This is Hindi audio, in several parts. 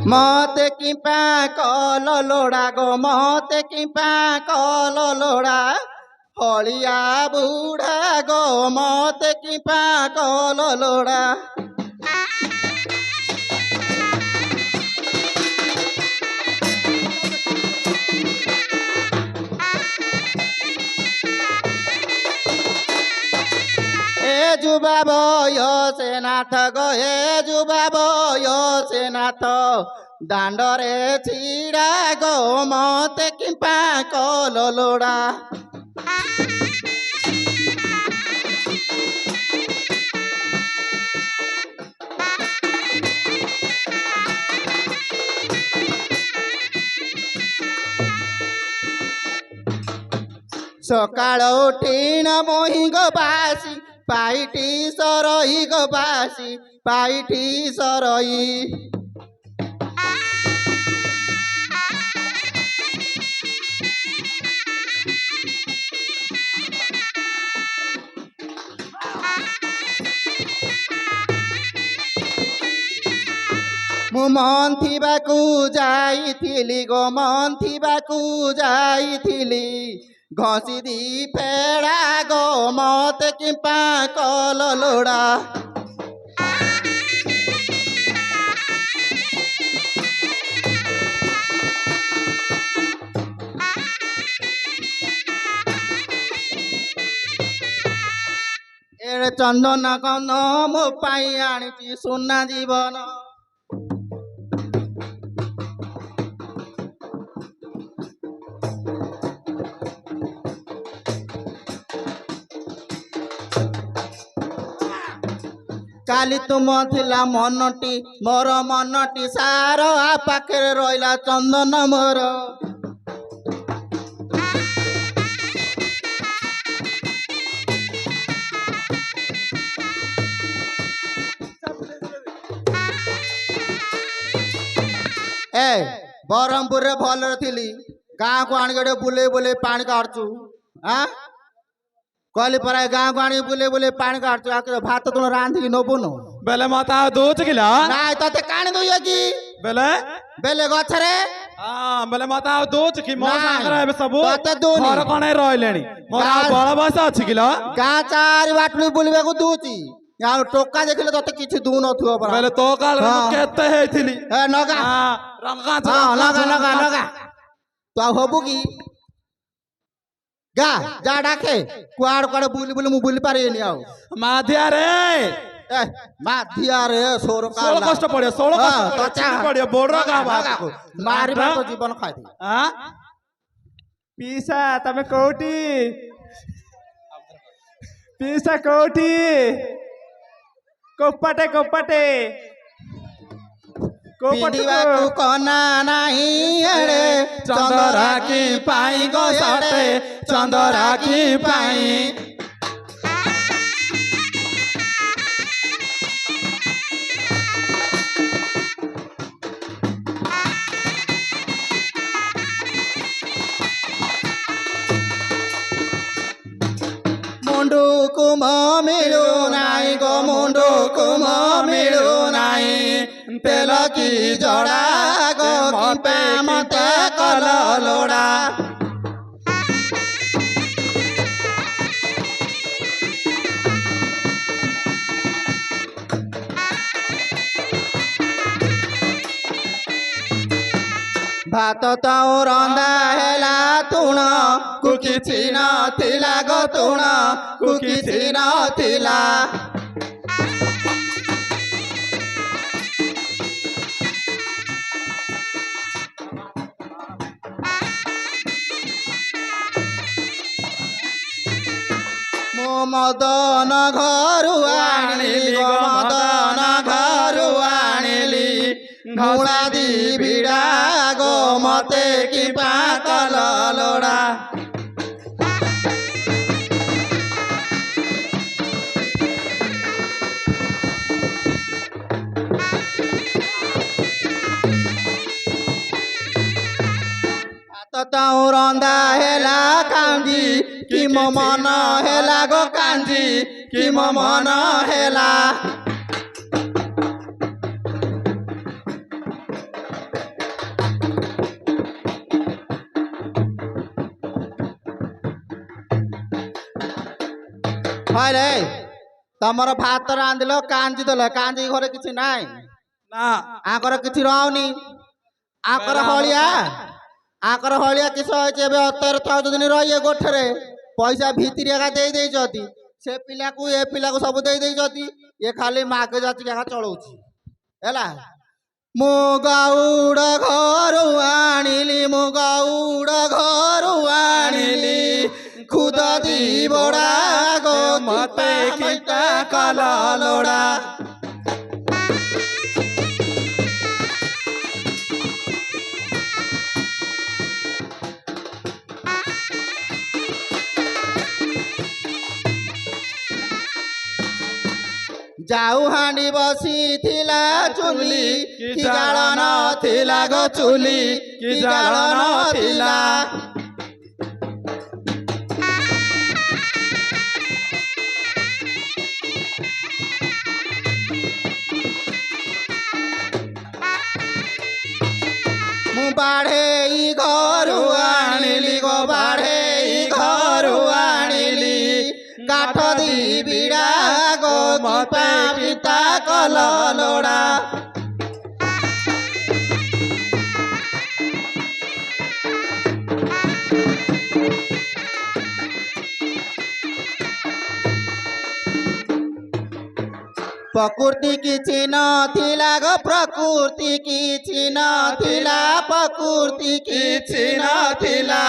मते कि कल लोड़ा गो मते कि कल लोड़ा हलिया बुढ़ा गो मते कि कल लोड़ा जुबा भयो सेनाथ गए जुबा भयो सेनाथ दाण्डरे छिडा गो मते कि कल लोड़ा सकाळ उठिन मोही गो बासी पाइटी सरई गो बासी पाइटी सरई मु मन थिबाकु जाइथिली गो मन थिबाकु जाइथिली घसीदी फेड़ा गो मते कि कल लोड़ा एड़े चंदन कन मो पाई आनी सुना जीवन काली तुम थिला मनटी मोर मनटी सार आ पाखे रहिला चंदन मोर ए बरहमपुर रे भल थिली गाँ को आनी गए बुले बुले पानी काटचु हाँ कहली पर गाँ को आनी बुले बुले पानी काटचु भात तुम रांधिकी नबुनु बेले मता दूच किला ना तते काणी दुय की बेले बेले गछरे हां बेले मता दूच की मो सांगरे बे सब तते दुनी घर कणे रहलेनी मोर बळ बस अछि किला गाँ चारि बाटलु बुलबे को दूची या टोका देखले तते किछि दू नथुव पर बेले तो काल केते हेथिली ए नगा हां रंगा हां लगा लगा लगा तो होबु की गा जा डाके कुआड़ कुआड़ बुली बुली मु बुली पारेनी आउ माधिया रे ए माधिया रे सोर का 16 कष्ट पड़े 16 कष्ट पड़े बोडरा का बात मारी तो जीवन खाई हां पीसा तमे कोठी पीसा कोठी कोपटे कोपटे पिंडिवाकु कना नाही एड़े चंदरा की पाई गो सटे चंदरा की पाई मुंडू कुम मिलू नाई गो मुंडू कुम मिलू नाई तेल की जड़ा गो कि मते कल लोड़ा भात तो रंदा हेला तुण कुकिछि नथिला गो तुण कुकिछि नथिला मो मदन घरु आनिली गो मदन घरु आनिली घोड़ा दी भिड़ा गो मते कि कल लोड़ा तो रंदा हेला कांजी कि मो मन हेला गो कांजी कि मो मन हेला হইলে ତମର ଭାତ ରାନ୍ଧିଲ କାଞ୍ଜି ଦେଲ କାଞ୍ଜି ଘରେ କିଛି ନାହିଁ ନା ଆଙ୍କର କିଛି ରହୁନି ଆଙ୍କର ହଳିଆ କିସ ହେଇଛି ଏବେ 13-14 ଦିନ ରହିଏ ଗୋଠରେ ପଇସା ଭିତିରି ଏକା ଦେଇ ଦେଇଛନ୍ତି ସେ ପିଲାକୁ ଏ ପିଲାକୁ ସବୁ ଦେଇ ଦେଇଛନ୍ତି ଏ ଖାଲି ମାଗେ ଯାଚିକି ଏକା ଚଳଉଛି ହେଲା ମୁଁ ଗଉଡ଼ ଘରୁ ଆଣିଲି ଖୁଦ ଦି ବଡ଼ା ଗो ମତେ କିଟା କଲ ଲୋଡ଼ା ଯାଉ ହାଣ୍ଡି ବସିଥିଲା ଚୁଲି କି ଜାଳ ନଥିଲା ଗো ଚୁଲି କି ଜାଳ ନଥିଲା ମୁଁ ବାଢ଼େଇ ଘରୁ ଆଣିଲି ଗୋ ବାଢ଼େଇ ଘରୁ ଆଣିଲି କାଠ ଦି ବିଡ଼ା ଗୋ ମତେ ପିତା କଲ ଲୋଡ଼ା ପ୍ରକୃତି କିଛି ନଥିଲା ଗୋ ପ୍ରକୃତି କିଛି ନଥିଲା ପ୍ରକୃତି କିଛି ନଥିଲା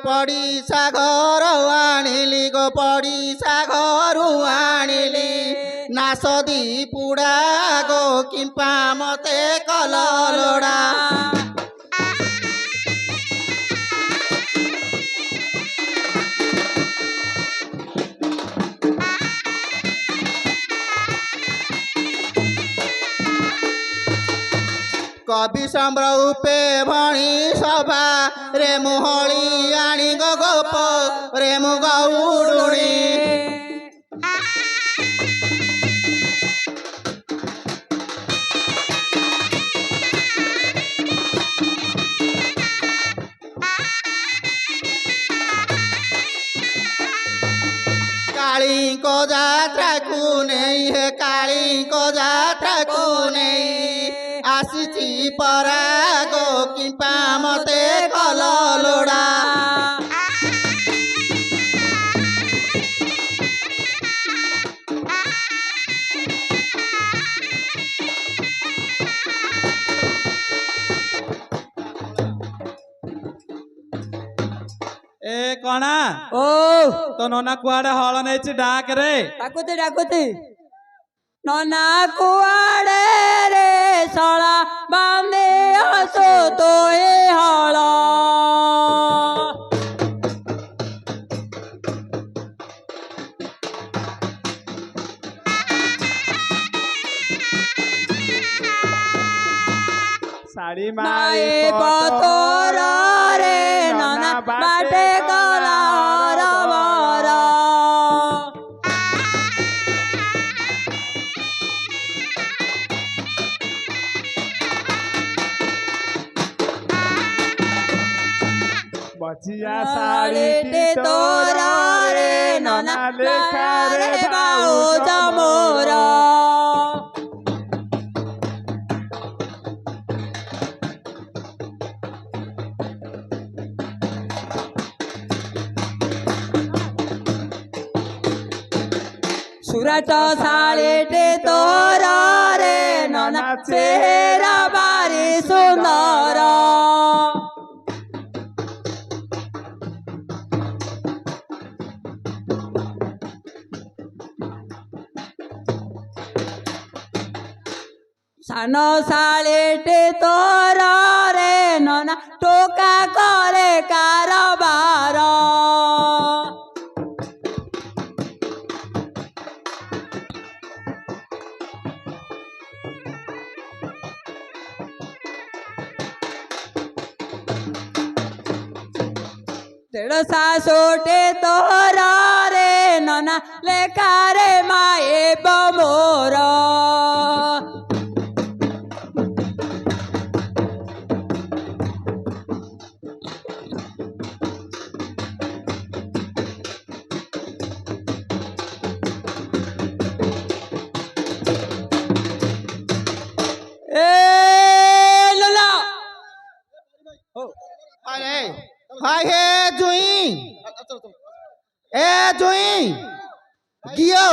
ପଡ଼ିଶା ଘର ଆଣିଲି ଗୋ ପଡ଼ିଶା ଘରୁ ଆଣିଲି ନାଶ ଦି ପୁଡ଼ା ଗୋ କିମ୍ପା ମତେ କଲ ଲୋଡ଼ା କବି ସମ୍ର ଉପେ ଭଣି ସଭା ରେ ମୁହଳି ଆଣି ଗୋପ ରେ ମୁଁ ଗଉଡ଼ୁଣି କାଳୀଙ୍କ ଯାତ୍ରାକୁ ନେଇ ହେ କାଳୀଙ୍କ ଯାତ୍ରାକୁ ନେଇ ଆସିଛି ପରାଗ କିମ୍ପା ମତେ କଲ ଲୋଡ଼ା ଏ କଣା ଓ ତ ନନା କୁଆଡେ ହଳ ନେଇଛି ଡାକ ରେ ଡାକୁତି ନନା କୁଆଡେ ରେ ଶଳା ବାନ୍ଦେ ଆସୁ ତ ଏ ହଳ ଶାଢୀ ମାଏ ପତର ରେ ନନା ବାଟେ ଗଲା ରବର ବଚିଆ ଶାଢ଼ୀଟେ ତୋର ରେ ନନା ଲେଖାରେ ବାଉଜ ମୋର ସୁରଟ ଶାଢ଼ୀଟେ ତୋର ରେ ନନା ଚେହେରା ଭାରି ସୁନ୍ଦର ସାନ ଶାଳୀଟେ ତୋର ରେ ନନା ଟୋକା କରେ କାରବାର তেড় শাশুটে তোর রে ননা লেখারে মায়ে বমোর এ লোলা আরে হাই হে জুই এ জুই গিয়ে